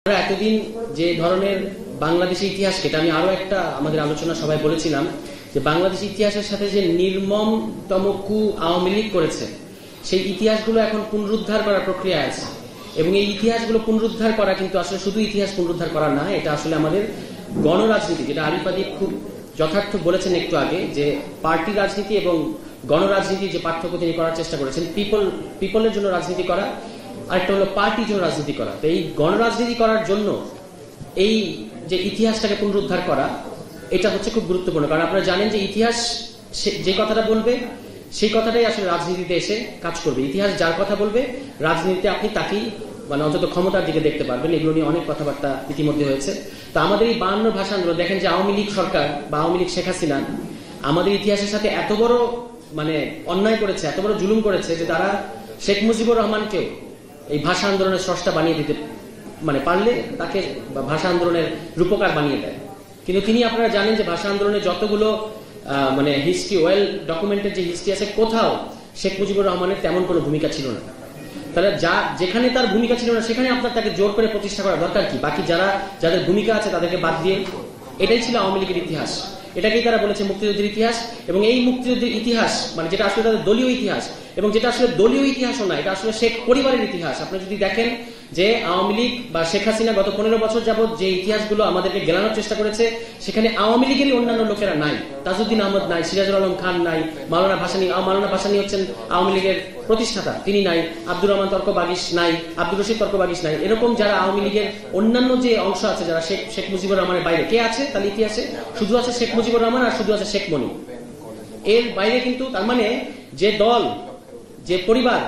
আমরা এতদিন যে ধরনের বাংলাদেশের ইতিহাসকে, এটা আমি আরো একটা আমাদের আলোচনা সবাই বলেছিলাম যে বাংলাদেশের ইতিহাসের সাথে যে নির্মমতম কু আওয়ামী লীগ করেছে, সেই ইতিহাসগুলো এখন পুনরুদ্ধার করার প্রক্রিয়া আছে। এবং এই ইতিহাসগুলো পুনরুদ্ধার করা কিন্তু আসলে শুধু ইতিহাস পুনরুদ্ধার করা না, এটা আসলে আমাদের গণরাজনীতি, যেটা আরিফ আদিব খুব যথার্থ বলেছেন একটু আগে, যে পার্টি রাজনীতি এবং গণরাজনীতি যে পার্থক্য তিনি করার চেষ্টা করেছেন, পিপলের জন্য রাজনীতি করা, আরেকটা হলো পার্টির জন্য রাজনীতি করা। তো এই গণরাজনীতি করার জন্য এই যে ইতিহাসটাকে পুনরুদ্ধার করা, এটা হচ্ছে খুব গুরুত্বপূর্ণ। কারণ আপনারা জানেন যে ইতিহাস যে কথাটা বলবে সেই কথাটাই আসলে রাজনীতিতে এসে কাজ করবে। ইতিহাস যার কথা বলবে রাজনীতিতে আপনি তাকেই অন্তত ক্ষমতার দিকে দেখতে পারবেন। এগুলো নিয়ে অনেক কথাবার্তা ইতিমধ্যে হয়েছে। তো আমাদের এই 52 ভাষা আন্দোলন, দেখেন যে আওয়ামী লীগ সরকার বা আওয়ামী লীগ শেখ হাসিনা আমাদের ইতিহাসের সাথে এত বড় অন্যায় করেছে, এত বড় জুলুম করেছে যে তারা শেখ মুজিবুর রহমানকেও এই ভাষা আন্দোলনের স্রষ্টা বানিয়ে দিতে পারলে তাকে ভাষা আন্দোলনের রূপকার বানিয়ে দেয়। কিন্তু তিনি, আপনারা জানেন যে ভাষা আন্দোলনের যতগুলো হিস্ট্রি, ওয়েল ডকুমেন্টেড যে হিস্ট্রি আছে, কোথাও শেখ মুজিবুর রহমানের তেমন কোনো ভূমিকা ছিল না। তাহলে যেখানে তার ভূমিকা ছিল না সেখানে আপনার তাকে জোর করে প্রতিষ্ঠা করা দরকার কি? বাকি যাদের ভূমিকা আছে তাদেরকে বাদ দিয়ে। এটাই ছিল আওয়ামী লীগের ইতিহাস, এটাকেই তারা বলেছে মুক্তিযুদ্ধের ইতিহাস। এবং এই মুক্তিযুদ্ধের ইতিহাস যেটা আসলে তাদের দলীয় ইতিহাস, এবং যেটা আসলে দলীয় ইতিহাসও না, এটা আসলে শেখ পরিবারের ইতিহাস। আপনি যদি দেখেন যে আওয়ামী লীগ বা শেখ হাসিনা গত 15 বছর যাবৎ যে ইতিহাসগুলো আমাদেরকে গেলানোর চেষ্টা করেছে, সেখানে আওয়ামী লীগেরই অন্যান্য লোকেরা নাই। তাজউদ্দিন আহমদ নাই, সিরাজুল আলম খান নাই, মাওলানা ভাসানী হচ্ছেন আওয়ামী লীগের প্রতিষ্ঠাতা, তিনি নাই, আব্দুর রহমান তর্কবাগিশ নাই, আব্দুর রশিদ তর্কবাগিশ নাই। এরকম যারা আওয়ামী লীগের অন্যান্য যে অংশ আছে, যারা শেখ মুজিবুর রহমানের বাইরে কে আছে তার ইতিহাসে? শুধু আছে শেখ মুজিবুর রহমান আর শুধু আছে শেখ মনি। এর বাইরে কিন্তু তার যে দল, যে পরিবার,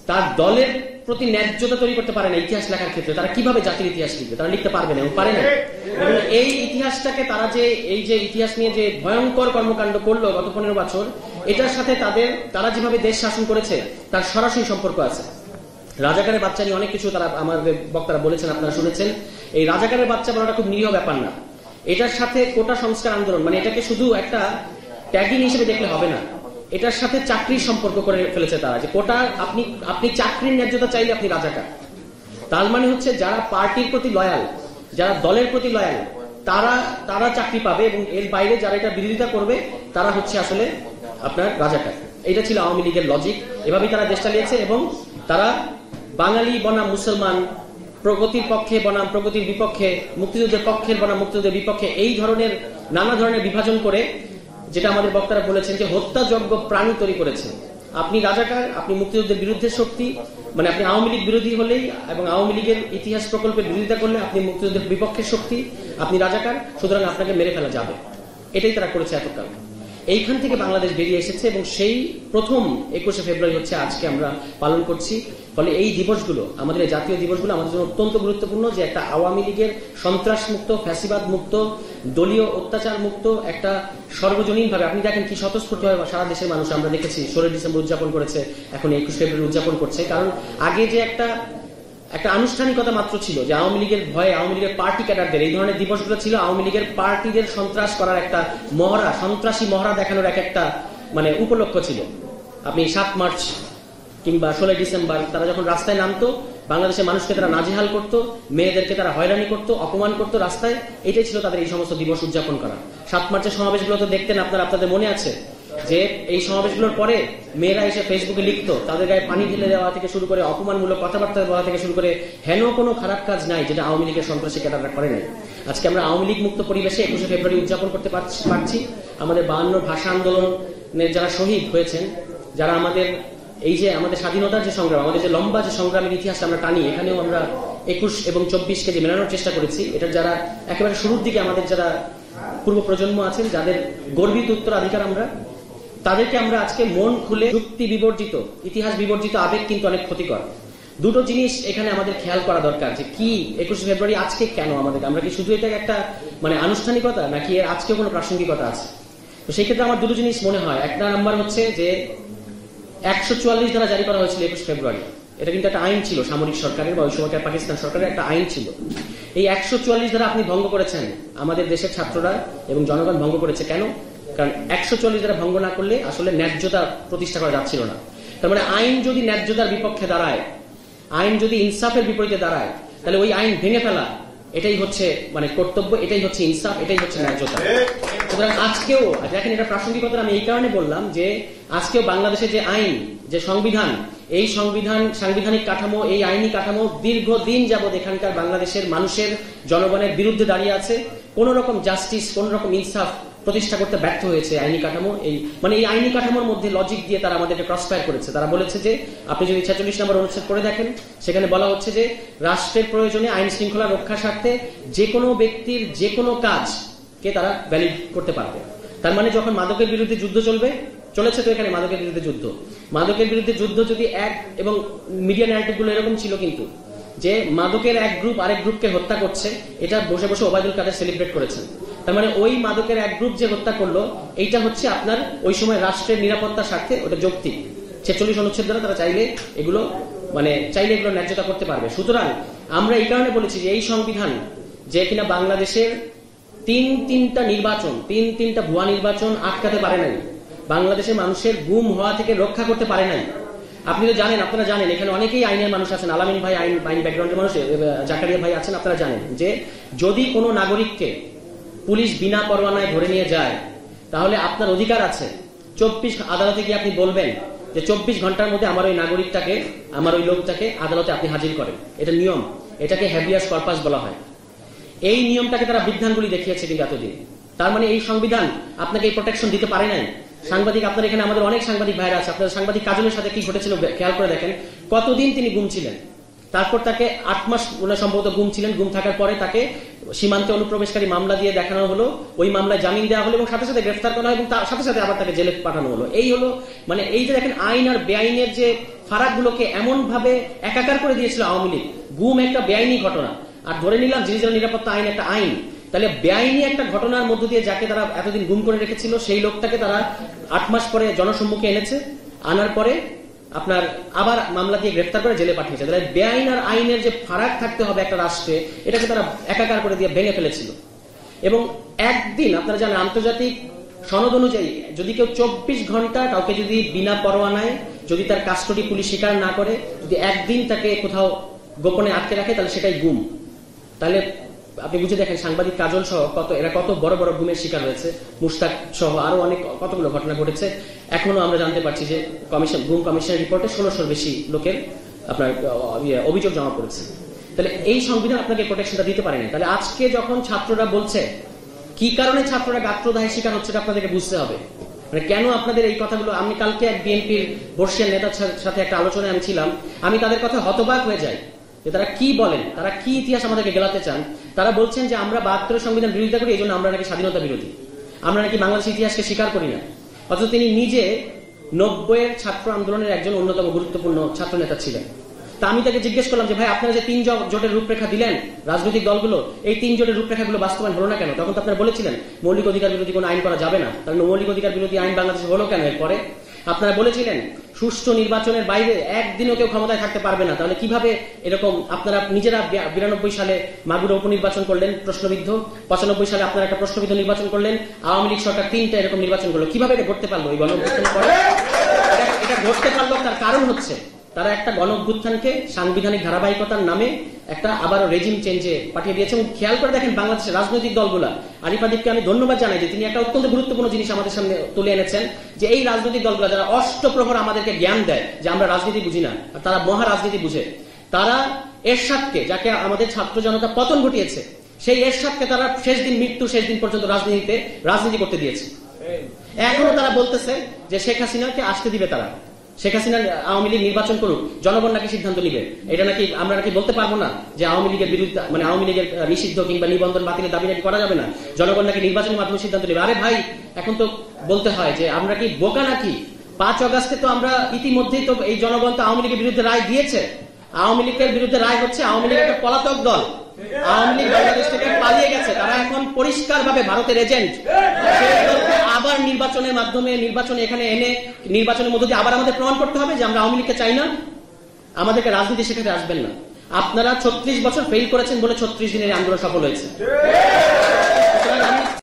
তার দলের প্রতি ন্যায্যতা তৈরি করতে পারে না ইতিহাস লেখার ক্ষেত্রে, তারা কিভাবে জাতির ইতিহাস লিখবে? তারা লিখতে পারবে না এবং পারে না। এবং এই ইতিহাসটাকে তারা এই যে ইতিহাস নিয়ে যে ভয়ঙ্কর কর্মকাণ্ড করলো গত 15 বছর, এটার সাথে তারা যেভাবে দেশ শাসন করেছে তার সরাসরি সম্পর্ক আছে। রাজাকারের বাচ্চা নিয়ে অনেক কিছু তারা আমাদের বক্তারা বলেছেন, আপনারা শুনেছেন। এই রাজাকারের বাচ্চা বলাটা খুব নিরীহ ব্যাপার না। এটার সাথে কোটা সংস্কার আন্দোলন, এটাকে শুধু একটা ট্যাগিং হিসেবে দেখলে হবে না, এটার সাথে চাকরির সম্পর্ক করে ফেলেছে তারা। যে কোটা, আপনি চাকরির ন্যায্যতা চাইলে আপনি রাজাকার। তার হচ্ছে যারা পার্টির প্রতি লয়াল, যারা দলের প্রতি লয়াল, তারা চাকরি পাবে, এবং এর বাইরে যারা এটা বিরোধিতা করবে তারা হচ্ছে আসলে আপনার রাজাকার। এটা ছিল আওয়ামী লীগের লজিক। এভাবেই তারা দেশ চালিয়েছে। এবং তারা বাঙালি বনাম মুসলমান, প্রগতির পক্ষে বনাম প্রগতির বিপক্ষে, মুক্তিযুদ্ধের পক্ষের বনাম মুক্তিযুদ্ধের বিপক্ষে, এই ধরনের নানা ধরনের বিভাজন করে, যেটা আমাদের বক্তারা বলেছেন যে হত্যাযোগ্য প্রাণী তৈরি করেছে। আপনি রাজাকার, আপনি মুক্তিযুদ্ধের বিরুদ্ধে শক্তি, আপনি আওয়ামী লীগ বিরোধী হলেই এবং আওয়ামী লীগের ইতিহাস প্রকল্পের বিরোধিতা করলে আপনি মুক্তিযুদ্ধের বিপক্ষের শক্তি, আপনি রাজাকার, সুতরাং আপনাকে মেরে ফেলা যাবে। এটাই তারা করেছে এতকাল। এইখান থেকে বাংলাদেশ বেরিয়ে এসেছে এবং সেই প্রথম 21শে ফেব্রুয়ারি হচ্ছে আজকে আমরা পালন করছি। ফলে এই দিবসগুলো, আমাদের এই জাতীয় দিবসগুলো আমাদের জন্য অত্যন্ত গুরুত্বপূর্ণ, যে একটা আওয়ামী লীগের সন্ত্রাস মুক্ত, ফ্যাসিবাদ মুক্ত, দলীয় অত্যাচার মুক্ত একটা সর্বজনীন ভাবে, আপনি দেখেন কি স্বতঃস্ফূর্তভাবে সারা দেশের মানুষ, আমরা দেখেছি 16 ডিসেম্বর উদযাপন করেছে, এখন 21 ফেব্রুয়ারি উদযাপন করছে। কারণ আগে যে একটা আনুষ্ঠানিকতা মাত্র ছিল, যে আওয়ামী লীগের ভয়ে আওয়ামী লীগের পার্টি ক্যাডারদের এই ধরনের দিবসগুলো ছিল আওয়ামী লীগের পার্টিদের সন্ত্রাস করার একটা মহড়া, সন্ত্রাসী মহড়া দেখানোর একটা উপলক্ষ ছিল। আপনি 7 মার্চ কিংবা 16 ডিসেম্বর তারা যখন রাস্তায় নামতো, বাংলাদেশের মানুষকে তারা নাজেহাল করতো, মেয়েদেরকে তারা হয়রানি করতো, অপমান করতো রাস্তায়, এটাই ছিল তাদের এই সমস্ত দিবস উদযাপন করা। 7 মার্চের সমাবেশগুলো তো দেখতেন আপনাদের মনে আছে, যে এই সমাবেশগুলোর পরে মেয়েরা এসে ফেসবুকে লিখতো, তাদের গায়ে পানি ঢেলে দেওয়া থেকে শুরু করে অপমানমূলক কথাবার্তা বলা থেকে শুরু করে হেন কোনো খারাপ কাজ নাই যেটা আওয়ামী লীগের সন্ত্রাসী ক্যাডাররা করে নাই। আজকে আমরা আওয়ামী লীগ মুক্ত পরিবেশে 21শে ফেব্রুয়ারি উদযাপন করতে পারছি। আমাদের 52 ভাষা আন্দোলনের যারা শহীদ হয়েছেন, যারা আমাদের স্বাধীনতার যে সংগ্রাম, আমাদের যে লম্বা যে সংগ্রামের ইতিহাস আমরা টানি, এখানেও আমরা 21 এবং 24কে যে মেলানোর চেষ্টা করেছি, এটার যারা একেবারে শুরুর দিকে আমাদের যারা পূর্ব প্রজন্ম আছেন, যাদের গর্বিত উত্তরাধিকার আমরা, তাদেরকে আমরা আজকে মন খুলে, যুক্তি বিবর্জিত, ইতিহাস বিবর্জিত আবেগ কিন্তু অনেক ক্ষতিকর। দুটো জিনিস এখানে আমাদের খেয়াল করা দরকার, যে কি 21শে ফেব্রুয়ারি আজকে কেন আমরা কি শুধু এটাকে একটা আনুষ্ঠানিকতা, নাকি এর আজকে কোনো প্রাসঙ্গিকতা আছে? তো সেই ক্ষেত্রে আমার দুটো জিনিস মনে হয়। একটা নাম্বার হচ্ছে যে 144 ধারা জারি করা হয়েছিল 21 ফেব্রুয়ারি। এটা কিন্তু একটা আইন ছিল সামরিক সরকারের বা ওই সময়কার পাকিস্তান সরকারের একটা আইন ছিল। এই 144 ধারা আপনি ভঙ্গ করেছেন, আমাদের দেশের ছাত্ররা এবং জনগণ ভঙ্গ করেছে। কেন? কারণ 144 ধারা ভঙ্গ না করলে আসলে ন্যায্যতা প্রতিষ্ঠা করা যাচ্ছিল না। তার আইন যদি ন্যায্যতার বিপক্ষে দাঁড়ায়, আইন যদি ইনসাফের বিপরীতে দাঁড়ায়, তাহলে ওই আইন ভেঙে ফেলা এটাই হচ্ছে মানে কর্তব্য, এটাই হচ্ছে ইনসাফ, এটাই হচ্ছে ন্যায্যতা। সুতরাং আজকেও দেখেন, এটা প্রাসঙ্গিকতা আমি এই কারণে বললাম যে আজকেও বাংলাদেশে যে আইন, যে সংবিধান, এই সাংবিধানিক কাঠামো, এই আইনি কাঠামো দীর্ঘদিন যাবৎ এখানকার বাংলাদেশের মানুষের, জনগণের বিরুদ্ধে দাঁড়িয়ে আছে। কোন রকম জাস্টিস, কোন রকম ইনসাফ প্রতিষ্ঠা করতে ব্যর্থ হয়েছে আইনি কাঠামো। এই আইনি কাঠামোর মধ্যে লজিক দিয়ে তারা আমাদেরকে ক্রসফায়ার করেছে। তারা বলেছে যে আপনি যদি 46 নম্বর অনুচ্ছেদ পড়ে দেখেন, সেখানে বলা হচ্ছে যে রাষ্ট্রের প্রয়োজনে আইন শৃঙ্খলা রক্ষার স্বার্থে যে কোনো ব্যক্তির যে কোনো কাজকে তারা ভ্যালিড করতে পারবে। তার মানে যখন মাদকের বিরুদ্ধে যুদ্ধ চলেছে, তো এখানে মাদকের বিরুদ্ধে যুদ্ধ যদি এবং মিডিয়া ন্যারেটিভ গুলো এরকম ছিল কিন্তু যে মাদকের এক গ্রুপ আরেক গ্রুপকে হত্যা করছে, এটা বসে বসে ওবায়দুল কাদের সেলিব্রেট করেছেন। তার মানে ওই মাদকের এক গ্রুপ যে হত্যা করলো, এইটা হচ্ছে আপনার ওই সময় রাষ্ট্রের নিরাপত্তার স্বার্থে ওটা যৌক্তিক। 46 অনুচ্ছেদ দ্বারা তারা চাইলে এগুলো ন্যায্যতা করতে পারবে। সুতরাং আমরা এই কারণে বলেছি যে এই সংবিধান যে কিনা বাংলাদেশের তিনটা ভুয়া নির্বাচন আটকাতে পারে নাই, বাংলাদেশের মানুষের গুম হওয়া থেকে রক্ষা করতে পারে নাই। আপনারা জানেন এখানে অনেকেই আইনের মানুষ আছেন, আলামিন ভাই আইন ব্যাকগ্রাউন্ডের মানুষ, জাকারিয়া ভাই আছেন, আপনারা জানেন যে যদি কোনো নাগরিককে পুলিশ বিনা পরোয়ানায় ধরে নিয়ে যায়, তাহলে আপনার অধিকার আছে 24 আদালতে গিয়ে আপনি বলবেন যে 24 ঘন্টার মধ্যে আমার ওই নাগরিকটাকে, আমার ওই লোকটাকে আদালতে আপনি হাজির করেন। এটা নিয়ম, এটাকে হ্যাবিয়াস কর্পাস বলা হয়। এই নিয়মটাকে তারা বিধানগুলি দেখিয়েছে কিন্তু এতদিন। তার মানে এই সংবিধান আপনাকে এই প্রোটেকশন দিতে পারে নাই। সাংবাদিক, আপনার এখানে আমাদের অনেক সাংবাদিক ভাইরা আছে, আপনার সাংবাদিক কাজলের সাথে কি ঘটেছিল খেয়াল করে দেখেন। কতদিন তিনি গুম ছিলেন, তারপর তাকে 8 মাস সম্ভবত গুম ছিলেন। গুম থাকার পরে তাকে সীমান্তে অনুপ্রবেশকারী মামলা দিয়ে দেখানো হলো, ওই মামলায় জামিন দেওয়া হলো এবং সাথে সাথে গ্রেফতার করা হয় এবং তার সাথে সাথে আবার তাকে জেলে পাঠানো হলো। এই হলো মানে এই যে দেখেন আইন আর বেআইনের যে ফারাকগুলোকে এমন ভাবে একাকার করে দিয়েছিল আওয়ামী লীগ। গুম একটা বেআইনি ঘটনা, আর ধরে নিলাম জিনিস নিরাপত্তা আইন একটা আইন। তাহলে বেআইনি একটা ঘটনার মধ্য দিয়ে যাকে তারা এতদিন গুম করে রেখেছিল, সেই লোকটাকে তারা 8 মাস পরে জনসম্মুখে এনেছে, আনার পরে আপনার আবার মামলা দিয়ে গ্রেফতার করে জেলে পাঠিয়েছে। তাহলে বেআইন আর আইনের যে ফারাক থাকতে হবে একটা রাষ্ট্রে, এটাকে তারা একাকার করে দিয়ে ভেঙে ফেলেছিল। এবং একদিন আপনারা জানেন আন্তর্জাতিক সনদ অনুযায়ী যদি কেউ 24 ঘন্টা কাউকে যদি বিনা পরোয়ানায় যদি তার কাস্টডি পুলিশ স্বীকার না করে, যদি একদিন তাকে কোথাও গোপনে আটকে রাখে, তাহলে সেটাই গুম। তাহলে আপনি বুঝে দেখেন সাংবাদিক কাজল সহ এরা কত বড় বড় গুমের শিকার হয়েছে, মুশতাক সহ আরো অনেক কতগুলো ঘটনা ঘটেছে। এখনো আমরা জানতে পারছি যে গুম কমিশনের রিপোর্টে 1600-র বেশি লোকের আপনার অভিযোগ জমা পড়েছে। তাহলে এই সংবিধান আপনাকে প্রোটেকশনটা দিতে পারেনি। তাহলে আজকে যখন ছাত্ররা বলছে, কি কারণে ছাত্ররা গাত্রদাহের শিকার হচ্ছে, আপনাদেরকে বুঝতে হবে। মানে কেন আপনাদের এই কথাগুলো। আমি কালকে এক বিএনপির বর্ষিয়ান নেতার সাথে একটা আলোচনায় আমি ছিলাম, আমি তাদের কথা হতবাক হয়ে যাই যে তারা কি বলেন, তারা কি ইতিহাস আমাদেরকে গেলাতে চান। তারা বলছেন যে আমরা 72 সংবিধান বিরোধিতা করি, এই জন্য আমরা নাকি স্বাধীনতা বিরোধী, আমরা নাকি বাংলাদেশের ইতিহাসকে স্বীকার করি না। অথচ তিনি নিজে 90-এর ছাত্র আন্দোলনের একজন অন্যতম গুরুত্বপূর্ণ ছাত্র নেতা ছিলেন। তা আমি তাকে জিজ্ঞেস করলাম যে ভাই, আপনারা যে 3 জোটের রূপরেখা দিলেন রাজনৈতিক দলগুলো, এই 3 জোটের রূপরেখাগুলো বাস্তবায়ন হলো না কেন? তখন তো আপনারা বলেছিলেন মৌলিক অধিকার বিরোধী কোনো আইন করা যাবে না। তাহলে মৌলিক অধিকার বিরোধী আইন বাংলাদেশে হলো কেন এরপরে? আপনারা বলেছিলেন সুষ্ঠু নির্বাচনের বাইরে একদিনও কেউ ক্ষমতায় থাকতে পারবে না। তাহলে কিভাবে এরকম? আপনারা নিজেরা 92 সালে মাগুরা উপনির্বাচন করলেন প্রশ্নবিদ্ধ, 95 সালে আপনারা একটা প্রশ্নবিদ্ধ নির্বাচন করলেন, আওয়ামী লীগ সরকার 3টা এরকম নির্বাচন করলো। কিভাবে এটা ঘটতে পারলো? এই গণঅভ্যুত্থানের পরে এটা ঘটতে পারলো। তার কারণ হচ্ছে তারা একটা গণঅভ্যুত্থানকে সাংবিধানিক ধারাবাহিকতার নামে একটা আবারও রেজিম চেঞ্জে পাঠিয়ে দিয়েছে। এবং খেয়াল করে দেখেন বাংলাদেশের রাজনৈতিক দলগুলা, আরিফ আদিবকে আমি ধন্যবাদ জানাই যে তিনি একটা অত্যন্ত গুরুত্বপূর্ণ জিনিস আমাদের সামনে তুলে এনেছেন, যে এই রাজনৈতিক দলগুলা যারা অষ্টপ্রহর আমাদেরকে জ্ঞান দেয় যে আমরা রাজনীতি বুঝি না, আর তারা মহা রাজনীতি বুঝে, তারা এরশাদকে, যাকে আমাদের ছাত্র জনতা পতন ঘটিয়েছে, সেই এরশাদকে তারা মৃত্যুর শেষ দিন পর্যন্ত রাজনীতি করতে দিয়েছে। এখনো তারা বলতেছে যে শেখ হাসিনাকে আসতে দিবে তারা, শেখ হাসিনা আওয়ামী লীগ নির্বাচন করুক, জনগণ নাকি সিদ্ধান্ত নিবে। এটা নাকি আমরা নাকি বলতে পারবো না যে আওয়ামী লীগের বিরুদ্ধে, মানে আওয়ামী লীগের নিষিদ্ধ কিংবা নিবন্ধন বাতিলের দাবি নাকি করা যাবে না, জনগণ নাকি নির্বাচনের মাধ্যমে সিদ্ধান্ত নেবে। আরে ভাই, এখন তো বলতে হয় যে আমরা কি বোকা নাকি? 5 অগাস্টে তো আমরা ইতিমধ্যেই তো এই জনগণ তো আওয়ামী লীগের বিরুদ্ধে রায় দিয়েছে। আওয়ামী লীগের বিরুদ্ধে রায় হচ্ছে আওয়ামী লীগ একটা পলাতক দল, আওয়ামী লীগ বাংলাদেশ থেকে পালিয়ে গেছে, তারা এখন পরিষ্কার ভাবে ভারতের এজেন্ট। আবার নির্বাচনের মাধ্যমে নির্বাচনে এখানে এনে নির্বাচনের মধ্যে দিয়ে আবার আমাদের প্রমাণ করতে হবে যে আমরা আওয়ামী লীগকে চাই না, আমাদেরকে রাজনীতি শেখাতে আসবেন না। আপনারা 36 বছর ফেল করেছেন বলে 36 দিনের আন্দোলন সফল হয়েছে।